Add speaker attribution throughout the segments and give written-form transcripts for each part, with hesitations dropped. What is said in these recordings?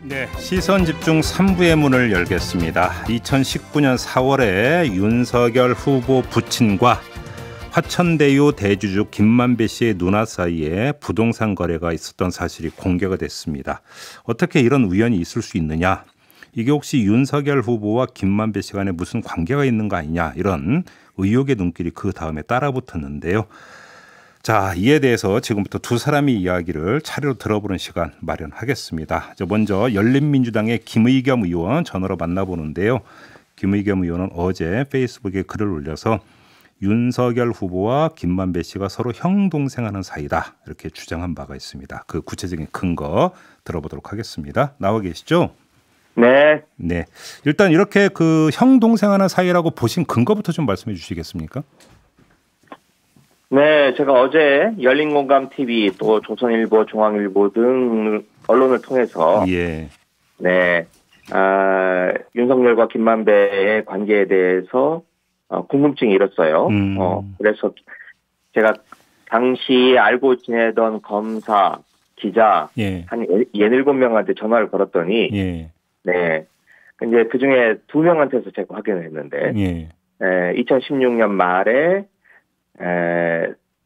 Speaker 1: 네, 시선집중 3부의 문을 열겠습니다. 2019년 4월에 윤석열 후보 부친과 화천대유 대주주 김만배 씨의 누나 사이에 부동산 거래가 있었던 사실이 공개가 됐습니다. 어떻게 이런 우연이 있을 수 있느냐? 이게 혹시 윤석열 후보와 김만배 씨 간에 무슨 관계가 있는 거 아니냐? 이런 의혹의 눈길이 그 다음에 따라붙었는데요. 자, 이에 대해서 지금부터 두 사람의 이야기를 차례로 들어보는 시간 마련하겠습니다. 먼저 열린민주당의 김의겸 의원 전화로 만나보는데요. 김의겸 의원은 어제 페이스북에 글을 올려서 윤석열 후보와 김만배 씨가 서로 형 동생하는 사이다 이렇게 주장한 바가 있습니다. 그 구체적인 근거 들어보도록 하겠습니다. 나와 계시죠?
Speaker 2: 네.
Speaker 1: 네. 일단 이렇게 그 형 동생하는 사이라고 보신 근거부터 좀 말씀해 주시겠습니까?
Speaker 2: 네, 제가 어제 열린공감TV 또 조선일보, 중앙일보 등 언론을 통해서
Speaker 1: 예.
Speaker 2: 네, 윤석열과 김만배의 관계에 대해서 궁금증이 일었어요. 그래서 제가 당시 알고 지내던 검사, 기자
Speaker 1: 예.
Speaker 2: 한 17명한테 전화를 걸었더니
Speaker 1: 예.
Speaker 2: 네, 이제 그중에 2명한테서 제가 확인을 했는데
Speaker 1: 예.
Speaker 2: 2016년 말에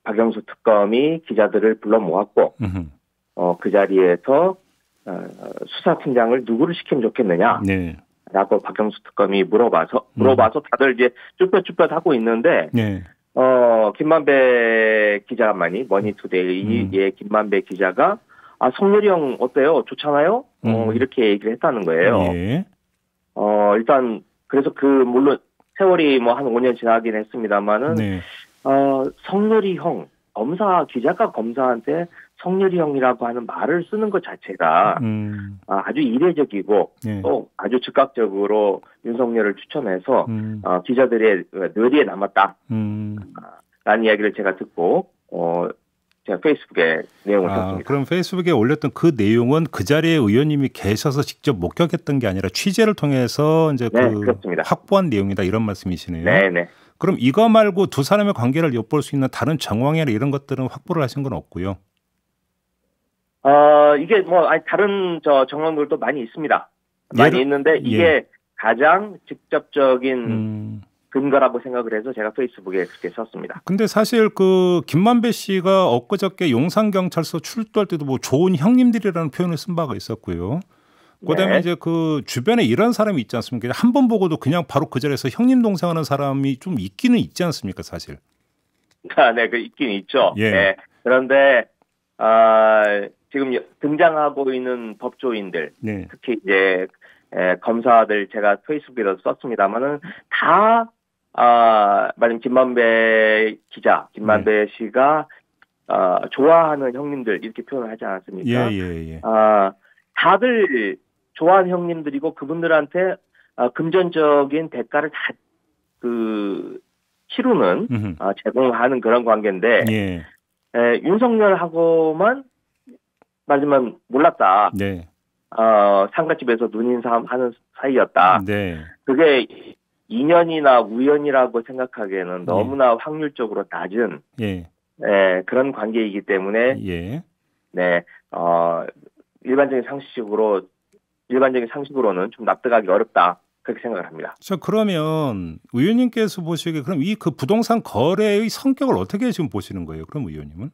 Speaker 2: 박영수 특검이 기자들을 불러 모았고, 그 자리에서, 수사팀장을 누구를 시키면 좋겠느냐.
Speaker 1: 네.
Speaker 2: 라고 박영수 특검이 물어봐서 다들 이제 쭈뼛쭈뼛 하고 있는데,
Speaker 1: 네.
Speaker 2: 김만배 기자만이, 머니투데이의 김만배 기자가, 성렬이 형 어때요? 좋잖아요? 이렇게 얘기를 했다는 거예요.
Speaker 1: 예.
Speaker 2: 일단, 그래서 물론, 세월이 한 5년 지나긴 했습니다만은,
Speaker 1: 네.
Speaker 2: 성렬이 형, 기자가 검사한테 성렬이 형이라고 하는 말을 쓰는 것 자체가 아주 이례적이고
Speaker 1: 네.
Speaker 2: 또 아주 즉각적으로 윤석열을 추천해서 기자들의 뇌리에 남았다. 라는 이야기를 제가 듣고 제가 페이스북에 내용을 썼습니다.
Speaker 1: 그럼 페이스북에 올렸던 그 내용은 그 자리에 의원님이 계셔서 직접 목격했던 게 아니라 취재를 통해서 이제
Speaker 2: 네, 그렇습니다.
Speaker 1: 확보한 내용이다 이런 말씀이시네요.
Speaker 2: 네.
Speaker 1: 그럼 이거 말고 두 사람의 관계를 엿볼 수 있는 다른 정황이나 이런 것들은 확보를 하신 건 없고요.
Speaker 2: 이게 다른 정황들도 많이 있습니다. 많이 있는데 이게 가장 직접적인 근거라고 생각을 해서 제가 페이스북에 그렇게 썼습니다.
Speaker 1: 근데 사실 그 김만배 씨가 엊그저께 용산경찰서 출두할 때도 좋은 형님들이라는 표현을 쓴 바가 있었고요. 그다음에 이제 그 주변에 이런 사람이 있지 않습니까? 한 번 보고도 그냥 바로 그 자리에서 형님 동생 하는 사람이 좀 있기는 있지 않습니까, 사실?
Speaker 2: 네, 있긴 있죠.
Speaker 1: 예.
Speaker 2: 네. 그런데 지금 등장하고 있는 법조인들, 네. 특히 이제 검사들 제가 페이스북에도 썼습니다만은 다 말하자면 김만배 기자, 김만배 씨가 좋아하는 형님들 이렇게 표현을 하지 않았습니까?
Speaker 1: 예.
Speaker 2: 다들 좋아하는 형님들이고 그분들한테 금전적인 대가를 다 치르는 제공하는 그런 관계인데
Speaker 1: 예.
Speaker 2: 윤석열하고만 말하자면 몰랐다.
Speaker 1: 네.
Speaker 2: 상가집에서 눈인사하는 사이였다.
Speaker 1: 네.
Speaker 2: 그게 인연이나 우연이라고 생각하기에는 너무나 확률적으로 낮은 그런 관계이기 때문에 네. 일반적인 상식으로는 좀 납득하기 어렵다. 그렇게 생각을 합니다.
Speaker 1: 자, 그러면 의원님께서 보시기에 그럼 그 부동산 거래의 성격을 어떻게 지금 보시는 거예요? 그럼 의원님은?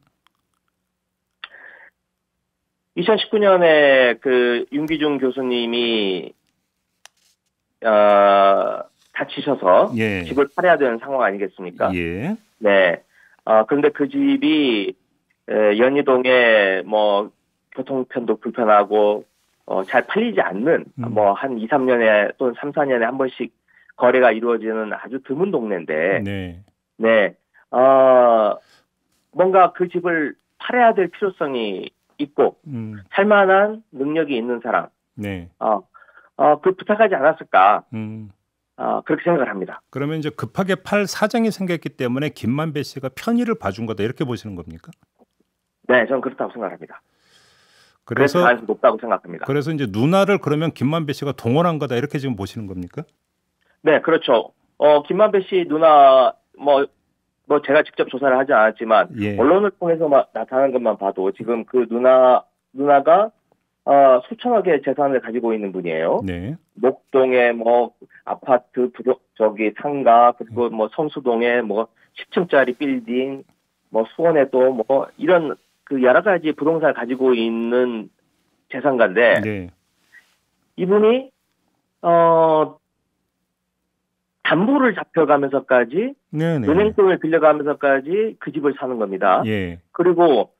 Speaker 2: 2019년에 윤기중 교수님이 다치셔서 집을 팔아야 되는 상황 아니겠습니까?
Speaker 1: 예.
Speaker 2: 네. 그런데 그 집이 연희동에 교통편도 불편하고 잘 팔리지 않는 한 2, 3년에 또는 3, 4년에 한 번씩 거래가 이루어지는 아주 드문 동네인데 뭔가 그 집을 팔아야 될 필요성이 있고 살만한 능력이 있는 사람 부탁하지 않았을까 그렇게 생각을 합니다.
Speaker 1: 그러면 이제 급하게 팔 사정이 생겼기 때문에 김만배 씨가 편의를 봐준 거다 이렇게 보시는 겁니까?
Speaker 2: 네, 저는 그렇다고 생각합니다.
Speaker 1: 그래서
Speaker 2: 가능성이 높다고 생각합니다.
Speaker 1: 그래서 이제 누나를 그러면 김만배 씨가 동원한 거다 이렇게 지금 보시는 겁니까?
Speaker 2: 네, 그렇죠. 김만배 씨 누나 제가 직접 조사를 하지 않았지만 언론을 통해서 나타난 것만 봐도 지금 그 누나가 수천억의 재산을 가지고 있는 분이에요.
Speaker 1: 네.
Speaker 2: 목동에 뭐 아파트, 상가, 그리고 뭐 성수동에 뭐 10층짜리 빌딩, 뭐 수원에도 뭐 이런 그 여러 가지 부동산을 가지고 있는 재산가인데,
Speaker 1: 네.
Speaker 2: 이분이 담보를 잡혀가면서까지
Speaker 1: 네네.
Speaker 2: 은행돈을 빌려가면서까지 그 집을 사는 겁니다.
Speaker 1: 예.
Speaker 2: 그리고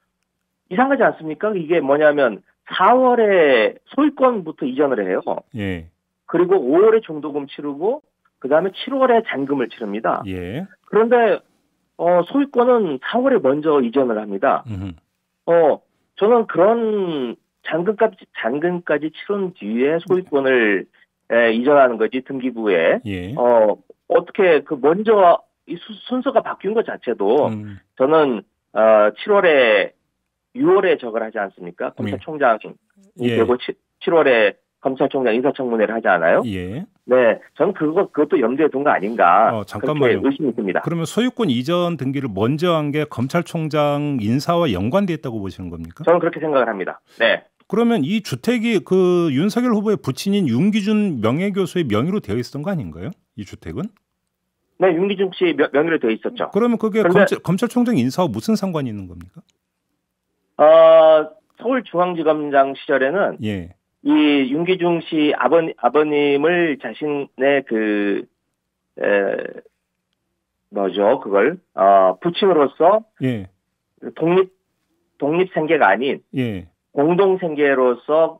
Speaker 2: 이상하지 않습니까? 이게 뭐냐면 4월에 소유권부터 이전을 해요.
Speaker 1: 예.
Speaker 2: 그리고 5월에 중도금 치르고 그다음에 7월에 잔금을 치릅니다.
Speaker 1: 예.
Speaker 2: 그런데 소유권은 4월에 먼저 이전을 합니다.
Speaker 1: 음흠.
Speaker 2: 저는 그런 잔금까지 치른 뒤에 소유권을 이전하는 거지, 등기부에.
Speaker 1: 예.
Speaker 2: 어떻게 그 먼저 이 순서가 바뀐 것 자체도 저는 6월에 저걸 하지 않습니까? 검찰총장이
Speaker 1: 예.
Speaker 2: 되고 7월에 검찰총장 인사청문회를 하지 않아요?
Speaker 1: 예.
Speaker 2: 네, 저는 그것도 염두에 둔 거 아닌가.
Speaker 1: 잠깐만요.
Speaker 2: 그렇게 의심이 듭니다.
Speaker 1: 그러면 소유권 이전 등기를 먼저 한 게 검찰총장 인사와 연관돼 있다고 보시는 겁니까?
Speaker 2: 저는 그렇게 생각을 합니다. 네.
Speaker 1: 그러면 이 주택이 그 윤석열 후보의 부친인 윤기준 명예교수의 명의로 되어 있었던 거 아닌가요? 이 주택은?
Speaker 2: 네, 윤기준 씨 명의로 되어 있었죠.
Speaker 1: 그러면 그게
Speaker 2: 그런데,
Speaker 1: 검찰총장 인사와 무슨 상관이 있는 겁니까?
Speaker 2: 서울중앙지검장 시절에는
Speaker 1: 예.
Speaker 2: 이 윤기중 씨 아버님을 자신의 부친으로서
Speaker 1: 예.
Speaker 2: 독립생계가 아닌
Speaker 1: 예.
Speaker 2: 공동생계로서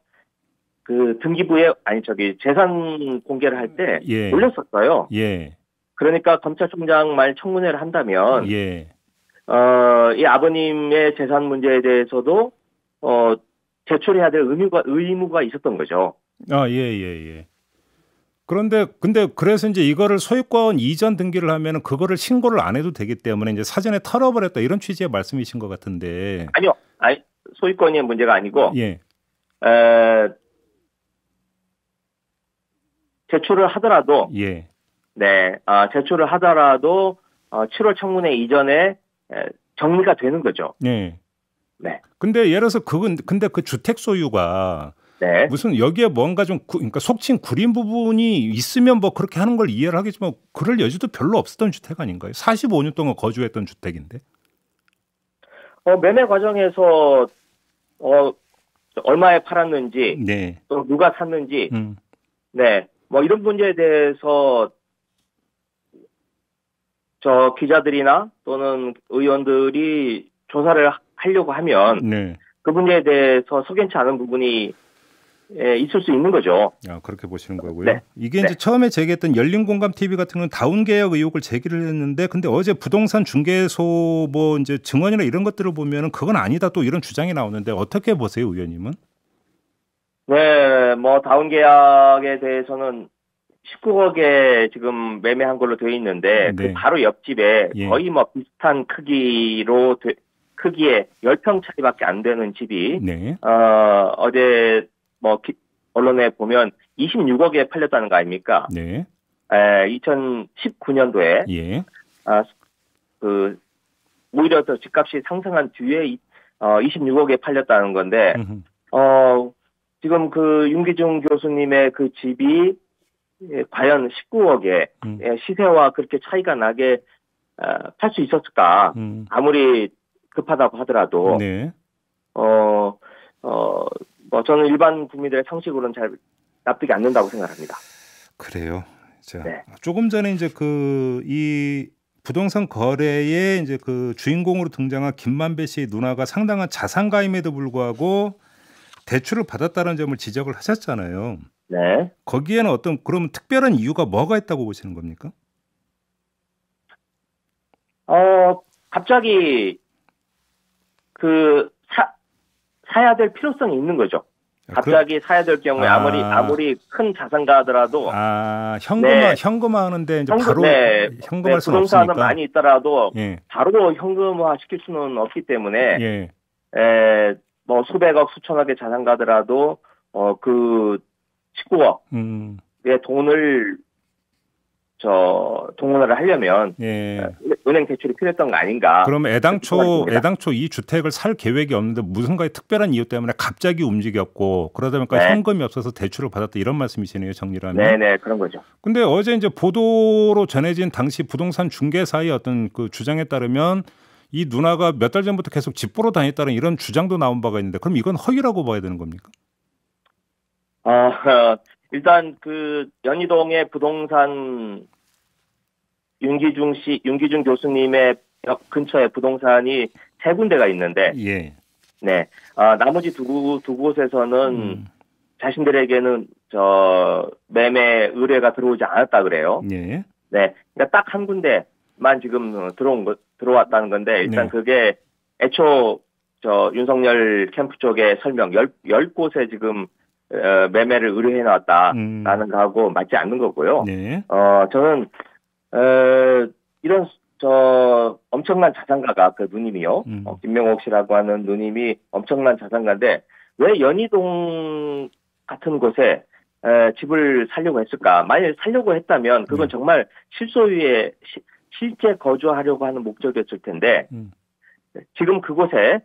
Speaker 2: 그 등기부에 재산 공개를 할 때
Speaker 1: 예.
Speaker 2: 올렸었어요.
Speaker 1: 예.
Speaker 2: 그러니까 검찰총장 말 청문회를 한다면
Speaker 1: 예.
Speaker 2: 이 아버님의 재산 문제에 대해서도 제출해야 될 의무가 있었던 거죠.
Speaker 1: 예. 근데 그래서 이제 이거를 소유권 이전 등기를 하면은 그거를 신고를 안 해도 되기 때문에 이제 사전에 털어버렸다 이런 취지의 말씀이신 것 같은데.
Speaker 2: 아니요. 소유권이 문제가 아니고.
Speaker 1: 예.
Speaker 2: 제출을 하더라도.
Speaker 1: 예.
Speaker 2: 네. 제출을 하더라도 7월 청문회 이전에 정리가 되는 거죠.
Speaker 1: 예.
Speaker 2: 네.
Speaker 1: 근데 예를 들어서 근데 그 주택 소유가
Speaker 2: 네.
Speaker 1: 무슨 여기에 뭔가 좀 그러니까 속칭 구린 부분이 있으면 뭐 그렇게 하는 걸 이해를 하겠지만 그럴 여지도 별로 없었던 주택 아닌가요? 45년 동안 거주했던 주택인데.
Speaker 2: 매매 과정에서 얼마에 팔았는지,
Speaker 1: 네.
Speaker 2: 또 누가 샀는지, 네. 뭐 이런 문제에 대해서 기자들이나 또는 의원들이 조사를 하려고 하면
Speaker 1: 네.
Speaker 2: 그 문제에 대해서 석연치 않은 부분이 있을 수 있는 거죠.
Speaker 1: 그렇게 보시는 거고요.
Speaker 2: 네.
Speaker 1: 이게 이제 처음에 제기했던 열린공감 TV 같은 경우는 다운 계약 의혹을 제기를 했는데, 근데 어제 부동산 중개소 뭐 이제 증언이나 이런 것들을 보면은 그건 아니다 또 이런 주장이 나오는데 어떻게 보세요, 의원님은?
Speaker 2: 네, 뭐 다운 계약에 대해서는 19억에 지금 매매한 걸로 되어 있는데,
Speaker 1: 네.
Speaker 2: 그 바로 옆집에
Speaker 1: 예.
Speaker 2: 거의 뭐 비슷한 크기에 10평 차이밖에 안 되는 집이,
Speaker 1: 네.
Speaker 2: 어제 뭐 언론에 보면 26억에 팔렸다는 거 아닙니까?
Speaker 1: 네.
Speaker 2: 2019년도에
Speaker 1: 예.
Speaker 2: 오히려 더 집값이 상승한 뒤에 26억에 팔렸다는 건데, 지금 그 윤기중 교수님의 그 집이 과연 19억에 시세와 그렇게 차이가 나게 팔 수 있었을까? 아무리 급하다고 하더라도.
Speaker 1: 네.
Speaker 2: 뭐 저는 일반 국민들의 상식으로는 잘 납득이 안 된다고 생각합니다.
Speaker 1: 그래요. 자,
Speaker 2: 네.
Speaker 1: 조금 전에 이제 이 부동산 거래에 이제 그 주인공으로 등장한 김만배 씨의 누나가 상당한 자산가임에도 불구하고 대출을 받았다는 점을 지적을 하셨잖아요.
Speaker 2: 네.
Speaker 1: 거기에는 그럼 특별한 이유가 뭐가 있다고 보시는 겁니까?
Speaker 2: 갑자기 사야 될 필요성이 있는 거죠. 갑자기 사야 될 경우에 아무리 큰 자산가더라도
Speaker 1: 현금화하는데 이제 바로 현금할 수는
Speaker 2: 부동산은
Speaker 1: 없으니까
Speaker 2: 많이 있더라도
Speaker 1: 예.
Speaker 2: 바로 현금화 시킬 수는 없기 때문에
Speaker 1: 예.
Speaker 2: 뭐 수백억 수천억의 자산가더라도 그 19억의 돈을 동원을 하려면
Speaker 1: 예.
Speaker 2: 은행 대출이 필요했던 거 아닌가.
Speaker 1: 그럼 애당초 이 주택을 살 계획이 없는데 무슨가의 특별한 이유 때문에 갑자기 움직였고 그러다 보니까
Speaker 2: 네.
Speaker 1: 현금이 없어서 대출을 받았다 이런 말씀이시네요. 정리를 하면.
Speaker 2: 네네 그런 거죠.
Speaker 1: 근데 어제 이제 보도로 전해진 당시 부동산 중개사의 어떤 그 주장에 따르면 이 누나가 몇 달 전부터 계속 집 보러 다녔다는 이런 주장도 나온 바가 있는데 그럼 이건 허위라고 봐야 되는 겁니까?
Speaker 2: 일단 그 연희동의 부동산 윤기중 교수님의 근처에 부동산이 3군데가 있는데,
Speaker 1: 예.
Speaker 2: 네, 나머지 두 곳에서는 자신들에게는 매매 의뢰가 들어오지 않았다 그래요.
Speaker 1: 예.
Speaker 2: 네, 그러니까 딱 한 군데만 지금 들어왔다는 건데 일단
Speaker 1: 네.
Speaker 2: 그게 애초 윤석열 캠프 쪽에 설명 10곳에 지금 매매를 의뢰해 놨다라는 거하고 맞지 않는 거고요.
Speaker 1: 네.
Speaker 2: 저는 이런 엄청난 자산가가 그 누님이요. 김명옥 씨라고 하는 누님이 엄청난 자산가인데 왜 연희동 같은 곳에 집을 살려고 했을까? 만약 살려고 했다면 그건 정말 실소유에 실제 거주하려고 하는 목적이었을 텐데 지금 그곳에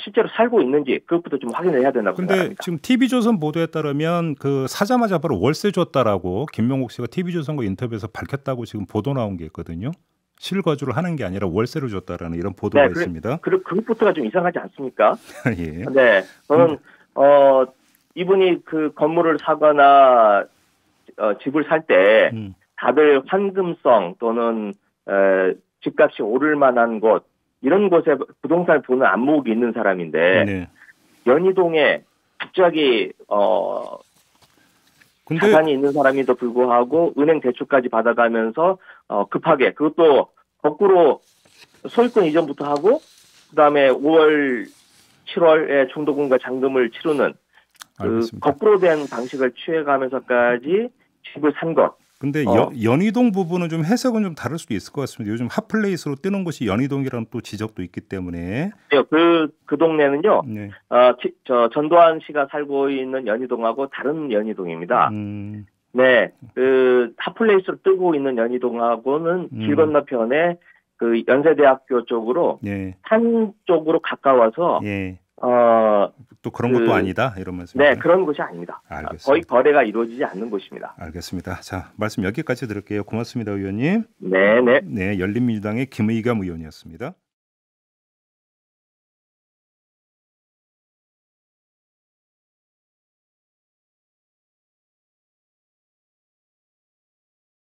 Speaker 2: 실제로 살고 있는지 그것부터 좀 확인을 해야 된다고 생각합니다.
Speaker 1: 근데 지금 TV조선 보도에 따르면 그 사자마자 바로 월세 줬다라고 김명옥 씨가 TV조선과 인터뷰에서 밝혔다고 지금 보도 나온 게 있거든요. 실거주를 하는 게 아니라 월세를 줬다라는 이런 보도가 있습니다.
Speaker 2: 그것부터가 좀 이상하지 않습니까?
Speaker 1: 예.
Speaker 2: 네, 저는 이분이 그 건물을 사거나 집을 살 때 다들 환금성 또는 집값이 오를 만한 곳 이런 곳에 부동산을 보는 안목이 있는 사람인데
Speaker 1: 네.
Speaker 2: 연희동에 갑자기
Speaker 1: 근데
Speaker 2: 자산이 있는 사람에도 불구하고 은행 대출까지 받아가면서 급하게 그것도 거꾸로 소유권 이전부터 하고 그다음에 5월 7월에 중도금과 잔금을 치르는 그 거꾸로 된 방식을 취해가면서까지 집을 산 것.
Speaker 1: 근데 연희동 부분은 좀 해석은 좀 다를 수도 있을 것 같습니다. 요즘 핫플레이스로 뜨는 곳이 연희동이라는 또 지적도 있기 때문에.
Speaker 2: 네, 그 동네는요.
Speaker 1: 네.
Speaker 2: 전두환 씨가 살고 있는 연희동하고 다른 연희동입니다. 네, 그 핫플레이스로 뜨고 있는 연희동하고는 길 건너편에 그 연세대학교 쪽으로 산 쪽으로 가까워서.
Speaker 1: 또 그런 것도 아니다 이런 말씀이죠.
Speaker 2: 네, 그런 것이 아닙니다.
Speaker 1: 알겠습니다.
Speaker 2: 거의 거래가 이루어지지 않는 곳입니다.
Speaker 1: 알겠습니다. 자, 말씀 여기까지 들을게요. 고맙습니다, 의원님.
Speaker 2: 네.
Speaker 1: 네, 열린민주당의 김의겸 의원이었습니다.